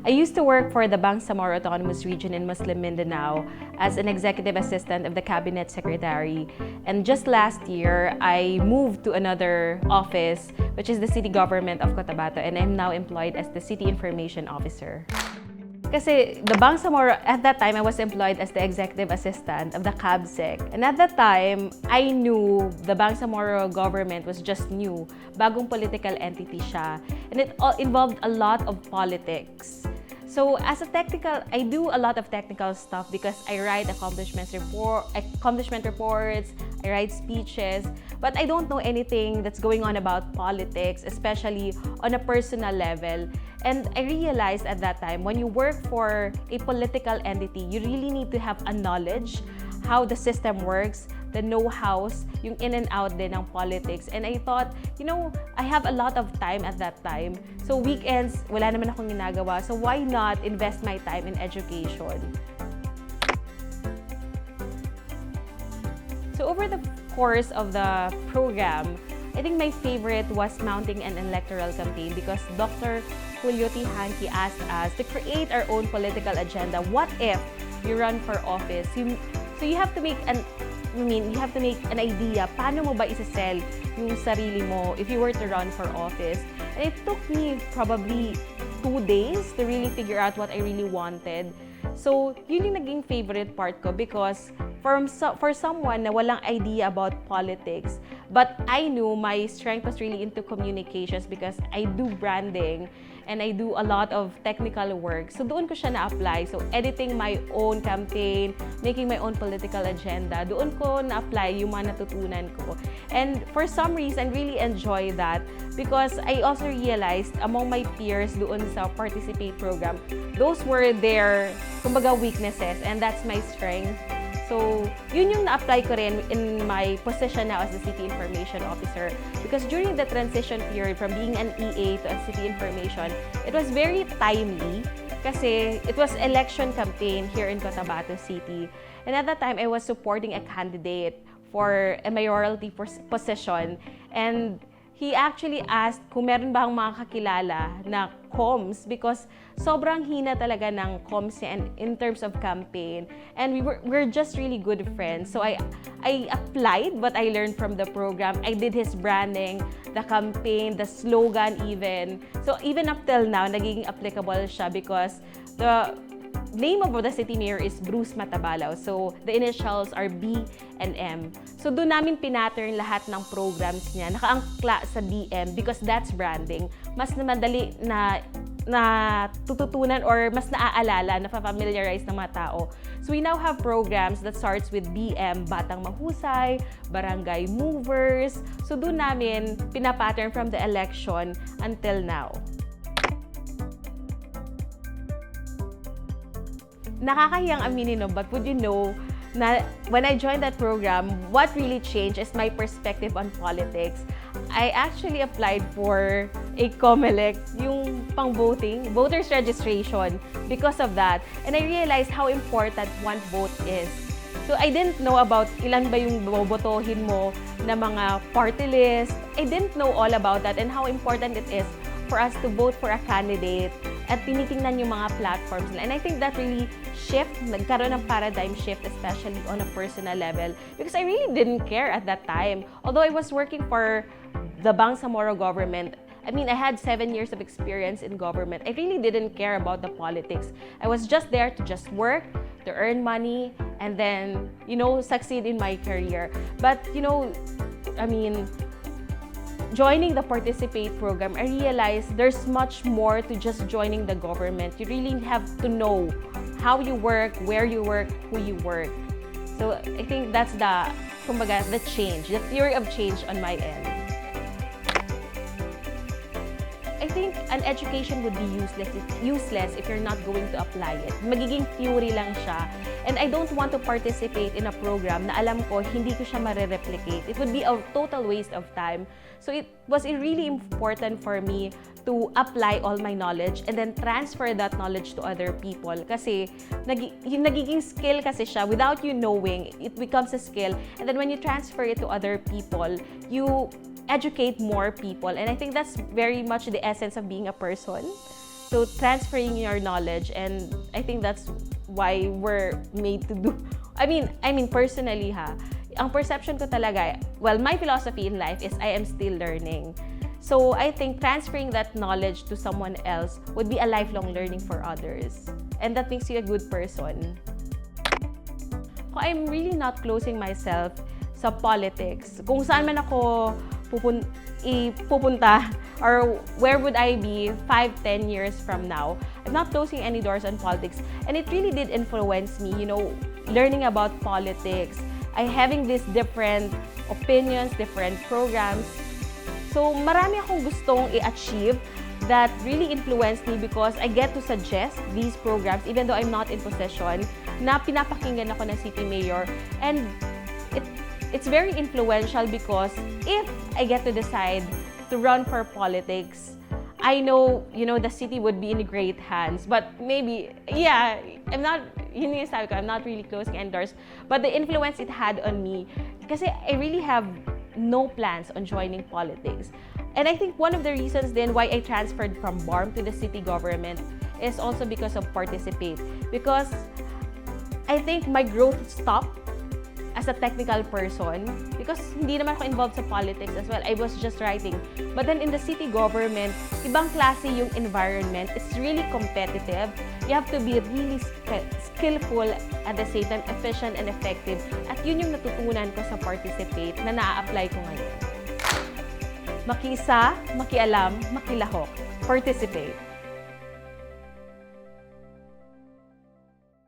I used to work for the Bangsamoro Autonomous Region in Muslim Mindanao as an executive assistant of the cabinet secretary. And just last year, I moved to another office, which is the city government of Cotabato, and I'm now employed as the city information officer. Kasi the Bangsamoro, at that time, I was employed as the executive assistant of the CABSEC. And at that time, I knew the Bangsamoro government was just new. Bagong political entity siya. And it all involved a lot of politics. So as a technical, I do a lot of technical stuff because I write accomplishment reports, I write speeches, but I don't know anything that's going on about politics, especially on a personal level. And I realized at that time, when you work for a political entity, you really need to have a knowledge how the system works, the know-hows, yung in and out din ng politics. And I thought, I have a lot of time at that time. So weekends, wala naman akong ginagawa. So why not invest my time in education? So over the course of the program, I think my favorite was mounting an electoral campaign because Dr. Julio T. Hanky asked us to create our own political agenda. What if you run for office? So you have to make an idea, paano mo ba isa-sell yung sarili mo if you were to run for office. And it took me probably 2 days to really figure out what I really wanted. So, yun yung naging favorite part ko because for someone na walang idea about politics, but I knew my strength was really into communications because I do branding and I do a lot of technical work. So, doon ko siya na-apply. So, editing my own campaign, making my own political agenda, doon ko na-apply yung mga natutunan ko. And for some reason, I really enjoy that because I also realized among my peers doon sa Participate program, those were their, kumbaga, weaknesses, and that's my strength. So, yun yung na-apply ko rin in my position now as the City Information Officer. Because during the transition period from being an EA to a City Information, it was very timely kasi it was election campaign here in Cotabato City. And at that time, I was supporting a candidate for a mayoralty position. And he actually asked kung meron bang mga kakilala na comms because sobrang hina talaga ng comms niya in terms of campaign. And we're just really good friends. So I applied what I learned from the program. I did his branding, the campaign, the slogan even. So even up till now, naging applicable siya because the name of the city mayor is Bruce Matabalao. So, the initials are B and M. So, doon namin pinattern lahat ng programs niya. Nakaangkla sa BM because that's branding. Mas na madali na tututunan or mas naaalala, na-familiarize ng mga tao. So, we now have programs that starts with BM, Batang Mahusay, Barangay Movers. So, doon namin pinapattern from the election until now. Nakakahiyang aminin, no, but would you know na when I joined that program, what really changed is my perspective on politics. I actually applied for a COMELEC, yung pang-voting, voters registration, because of that. And I realized how important one vote is. So I didn't know about ilan ba yung bobotohin mo na mga party list. I didn't know all about that and how important it is for us to vote for a candidate at tinitingnan yung mga platforms nila. And I think that really nagkaroon ng paradigm shift, especially on a personal level. Because I really didn't care at that time. Although I was working for the Bangsamoro government, I had 7 years of experience in government. I really didn't care about the politics. I was just there to just work, to earn money, and then, succeed in my career. But, joining the Participate program, I realized there's much more to just joining the government. You really have to know how you work, where you work, who you work. So I think that's the change, the theory of change on my end. I think an education would be useless if you're not going to apply it. Magiging theory lang siya. And I don't want to participate in a program na alam ko hindi ko siya mare-replicate. It would be a total waste of time. So it was really important for me to apply all my knowledge and then transfer that knowledge to other people. Kasi yung nagiging skill kasi siya, without you knowing, it becomes a skill. And then when you transfer it to other people, you educate more people. And I think that's very much the essence of being a person. So transferring your knowledge, and I think that's why we're made to do. I mean personally ang perception ko talaga, well, my philosophy in life is I am still learning. So I think transferring that knowledge to someone else would be a lifelong learning for others. And that makes you a good person. I'm really not closing myself sa politics. Kung saan man ako pupunta or where would I be 5-10 years from now, I'm not closing any doors on politics. And it really did influence me, learning about politics. I having these different opinions, different programs. So marami akong gustong i-achieve that really influenced me because I get to suggest these programs even though I'm not in position, na pinapakinggan ako ng city mayor. And it's very influential because if I get to decide to run for politics, I know, the city would be in great hands. But maybe, I'm not really closing any doors. But the influence it had on me, kasi I really have no plans on joining politics. And I think one of the reasons then why I transferred from BARMM to the city government is also because of Participate. Because I think my growth stopped as a technical person because hindi naman ako involved sa politics as well. I was just writing. But then in the city government, ibang klase yung environment. It's really competitive. You have to be really skillful at the same time, efficient and effective. At yun yung natutunan ko sa Participate na na-apply ko ngayon. Makiisa, makialam, makilahok. Participate.